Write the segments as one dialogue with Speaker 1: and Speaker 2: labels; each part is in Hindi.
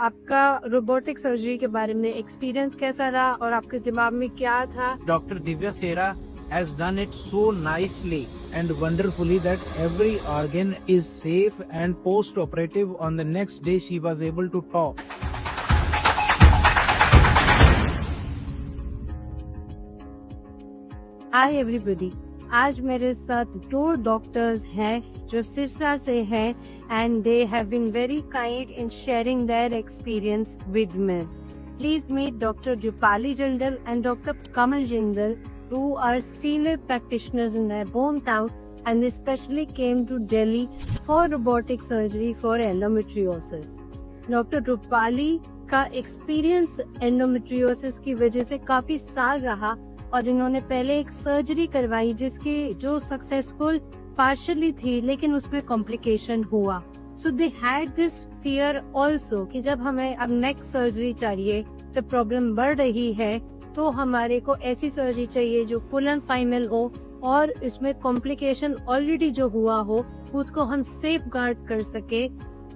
Speaker 1: आपका रोबोटिक सर्जरी के बारे में एक्सपीरियंस कैसा रहा और आपके दिमाग में क्या था?
Speaker 2: Dr. Divya Sera has done it so nicely and wonderfully that every organ is safe and post-operative on the next day she was able to talk.
Speaker 1: Hi everybody, आज मेरे साथ दो डॉक्टर्स हैं जो सिरसा से हैं and they have been very kind in sharing their experience with me. Please meet doctor Rupali Jindal and doctor Kamal Jindal, who are senior practitioners in their hometown and they specially came to Delhi for robotic surgery for endometriosis. Doctor Rupali का एक्सपीरियंस एंडोमेट्रियोसिस की वजह से काफी साल रहा और इन्होंने पहले एक सर्जरी करवाई जिसकी जो सक्सेसफुल पार्शियली थी लेकिन उसमें कॉम्प्लिकेशन हुआ. So they had this fear also कि जब हमें अब नेक्स्ट सर्जरी चाहिए, जब प्रॉब्लम बढ़ रही है तो हमारे को ऐसी सर्जरी चाहिए जो फुल एंड फाइनल हो और इसमें कॉम्प्लिकेशन ऑलरेडी जो हुआ हो उसको हम सेफ गार्ड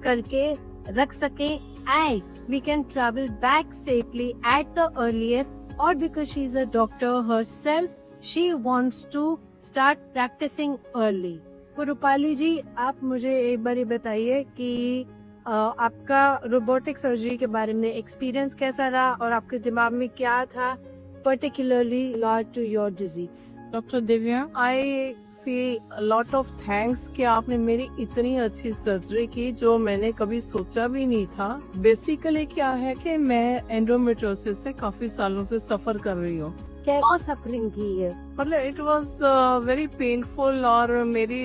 Speaker 1: करके रख सके and we can travel back safely at the earliest. और because she is a doctor herself, she wants to start practising early. तो रूपाली जी, आप मुझे एक बार बताइए कि आपका रोबोटिक सर्जरी के बारे में एक्सपीरियंस कैसा रहा और आपके दिमाग में क्या था particularly related to your disease?
Speaker 3: Doctor Divya, I feel a lot of thanks कि आपने मेरी इतनी अच्छी सर्जरी की जो मैंने कभी सोचा भी नहीं था. बेसिकली क्या है कि मैं एंडोमेट्रियोसिस से काफी सालों से सफर कर रही हूँ.
Speaker 1: क्या सफरिंग की है?
Speaker 3: मतलब इट वाज वेरी पेनफुल और मेरी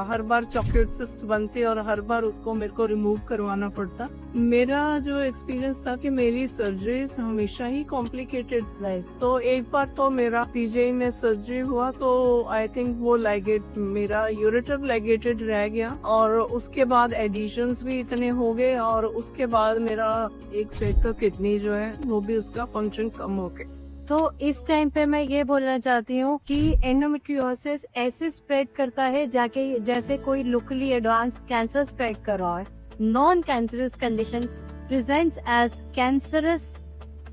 Speaker 3: हर बार चॉकलेट सिस्ट बनती और हर बार उसको मेरे को रिमूव करवाना पड़ता. मेरा जो एक्सपीरियंस था कि मेरी सर्जरीज हमेशा ही कॉम्प्लिकेटेड रहे. तो एक बार तो मेरा पीजीआई में सर्जरी हुआ तो आई थिंक वो लाइगेट मेरा यूरेटर लाइगेटेड रह गया और उसके बाद एडिशंस भी इतने हो गए और उसके बाद मेरा एक साइड का किडनी जो है वो भी उसका फंक्शन कम हो गया.
Speaker 1: तो इस टाइम पे मैं ये बोलना चाहती हूँ कि एंडोमेट्रियोसिस ऐसे स्प्रेड करता है जाके जैसे कोई लोकली एडवांस कैंसर स्प्रेड कर रहा है. Non cancerous condition presents as cancerous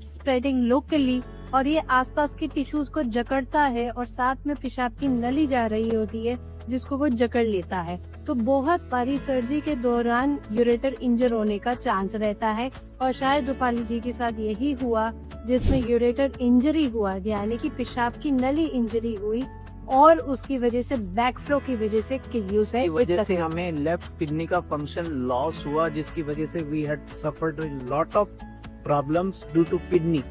Speaker 1: spreading locally और ये आसपास के टिश्यूज को जकड़ता है और साथ में पेशाब की नली जा रही होती है जिसको वो जकड़ लेता है. तो बहुत बारी सर्जरी के दौरान यूरेटर इंजर होने का चांस रहता है और शायद रूपाली जी के साथ यही हुआ जिसमें यूरेटर इंजरी हुआ, यानी कि पेशाब की नली इंजरी हुई और उसकी वजह से बैक फ्लो की वजह से
Speaker 2: की वजह से हमें लेफ्ट किडनी का फंक्शन लॉस हुआ जिसकी वजह से we had suffered lot of problems due to kidney.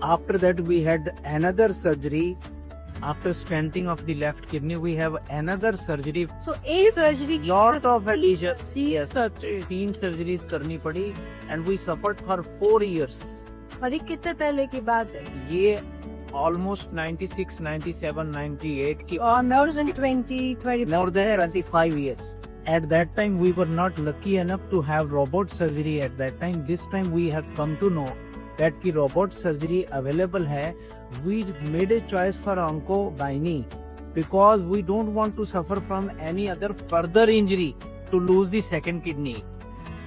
Speaker 2: After that we had another surgery. After stenting of the left kidney, we have another surgery.
Speaker 1: So a surgery,
Speaker 2: lot of adhesions. Yes, 3 surgeries करनी पड़ी, and we suffered for 4 years.
Speaker 1: और ये कितने पहले की बात है?
Speaker 2: ये almost 96, 97, 98 की.
Speaker 1: More than 20.
Speaker 2: More than 25 years. At that time, we were not lucky enough to have robot surgery at that time. This time, we have come to know that की robot surgery available है. We made a choice for onco-gynae because we don't want to suffer from any other further injury to lose the second kidney.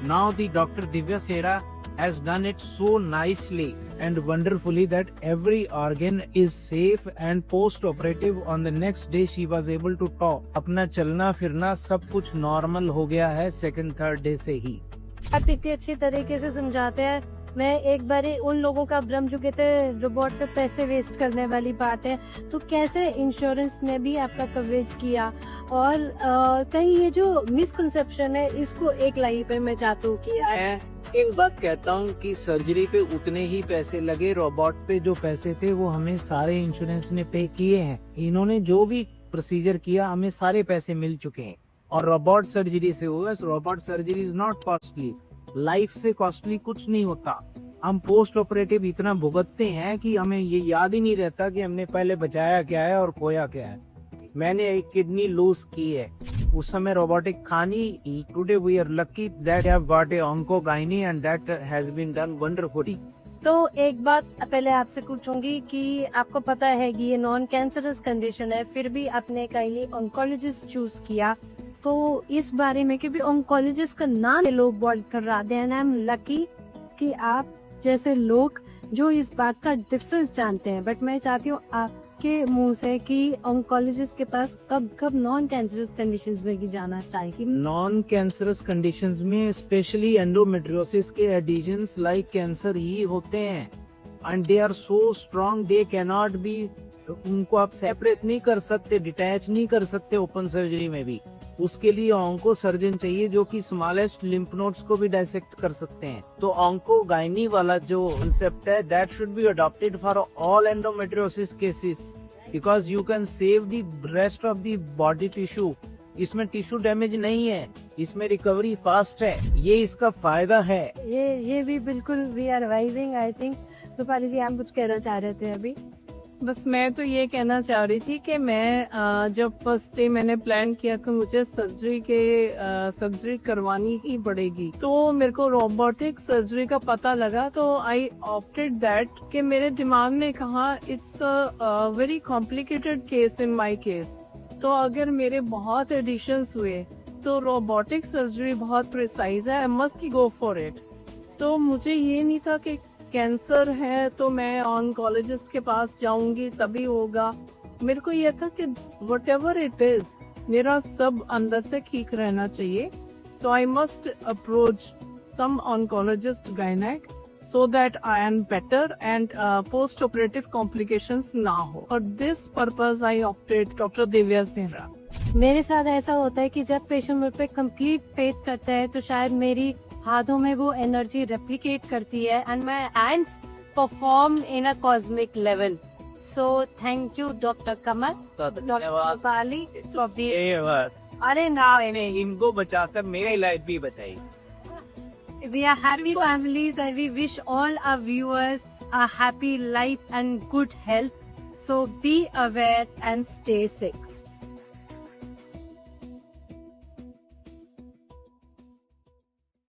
Speaker 2: Now the Dr. Divya Sera has done it so nicely and wonderfully that every organ is safe and post-operative on the next day she was able to talk. अपना चलना फिरना सब कुछ नॉर्मल हो गया है सेकंड थर्ड डे से ही.
Speaker 1: आप इतनी अच्छी तरीके से समझाते हैं. मैं एक बार उन लोगों का भ्रम जो कहते हैं रोबोट पे पैसे वेस्ट करने वाली बात है, तो कैसे इंश्योरेंस ने भी आपका कवरेज किया और कहीं ये जो मिसकंसेप्शन है इसको एक लाइन पे मैं चाहती हूँ कि
Speaker 2: एक बात कहता हूँ कि सर्जरी पे उतने ही पैसे लगे, रोबोट पे जो पैसे थे वो हमें सारे इंश्योरेंस ने पे किए हैं. इन्होंने जो भी प्रोसीजर किया हमें सारे पैसे मिल चुके हैं और रोबोट सर्जरी से हुआ. Robot surgery is not costly. Life से कॉस्टली कुछ नहीं होता. हम पोस्ट ऑपरेटिव इतना भुगतते हैं कि हमें ये याद ही नहीं रहता कि हमने पहले बचाया क्या है और खोया क्या है. मैंने एक किडनी लूज की है, उस समय रोबोटिक खानी. Today we are lucky that have got a onco-gynae and that has been done wonderfully.
Speaker 1: तो एक बात पहले आपसे पूछूंगी कि आपको पता है कि ये नॉन कैंसरस कंडीशन है, फिर भी आपने काइंडली ऑन्कोलॉजिस्ट चूज किया, तो इस बारे में क्योंकि ऑन्कोलॉजिस्ट का नाम लोग बोल कर रहा है, आई एम लकी कि आप जैसे लोग जो इस बात का डिफरेंस जानते हैं, बट मैं चाहती हूँ आपके मुंह से कि ऑन्कोलॉजिस्ट के पास कब कब नॉन कैंसरस कंडीशंस में भी जाना चाहिए।
Speaker 2: नॉन कैंसरस कंडीशंस में स्पेशली एंडोमेट्रियोसिस के एडिशंस लाइक कैंसर ही होते हैं and they are so strong, they can not be, उनको आप सेपरेट नहीं कर सकते, डिटैच नहीं कर सकते ओपन सर्जरी में भी। उसके लिए ऑन्को सर्जन चाहिए जो कि स्मॉलेस्ट लिम्फ नोड्स को भी डायसेक्ट कर सकते हैं। तो ऑन्को गायनी वाला जो कंसेप्ट है that should be adopted for all endometriosis cases because you can save the rest of the body tissue. इसमें टिश्यू डैमेज नहीं है, इसमें रिकवरी फास्ट है, ये इसका फायदा है।
Speaker 1: ये भी बिल्कुल we are arriving. I think Rupali ji आप कुछ कहना चाह रहे थे अभी।
Speaker 3: बस मैं तो ये कहना चाह रही थी कि मैं जब फर्स्ट डे मैंने प्लान किया कि मुझे सर्जरी करवानी ही पड़ेगी, तो मेरे को रोबोटिक सर्जरी का पता लगा, तो आई ऑप्टेड दैट कि मेरे दिमाग ने कहा it's a very complicated case in my case, तो अगर मेरे बहुत एडिशंस हुए तो रोबोटिक सर्जरी बहुत प्रिसाइज है, I must go for it. तो मुझे ये नहीं था कि कैंसर है तो मैं ऑन्कोलॉजिस्ट के पास जाऊंगी तभी होगा। मेरे को ये था कि व्हाटएवर इट इज मेरा सब अंदर से ठीक रहना चाहिए, so I must approach some oncologist gynaec so that I am better and post operative complications ना हो। For this purpose I opted Dr. Divya Singh।
Speaker 1: मेरे साथ ऐसा होता है कि जब पेशेंट मुझ पे कंप्लीट फेथ करता है तो शायद मेरी हाथों में वो एनर्जी रेप्लिकेट करती है and my hands perform in a cosmic level. So thank you doctor Kamal, doctor Pali. अरे ना,
Speaker 2: इनको बचाकर मेरी लाइफ भी बताई।
Speaker 1: we are happy families and we wish all our viewers a happy life and good health. So be aware and stay safe.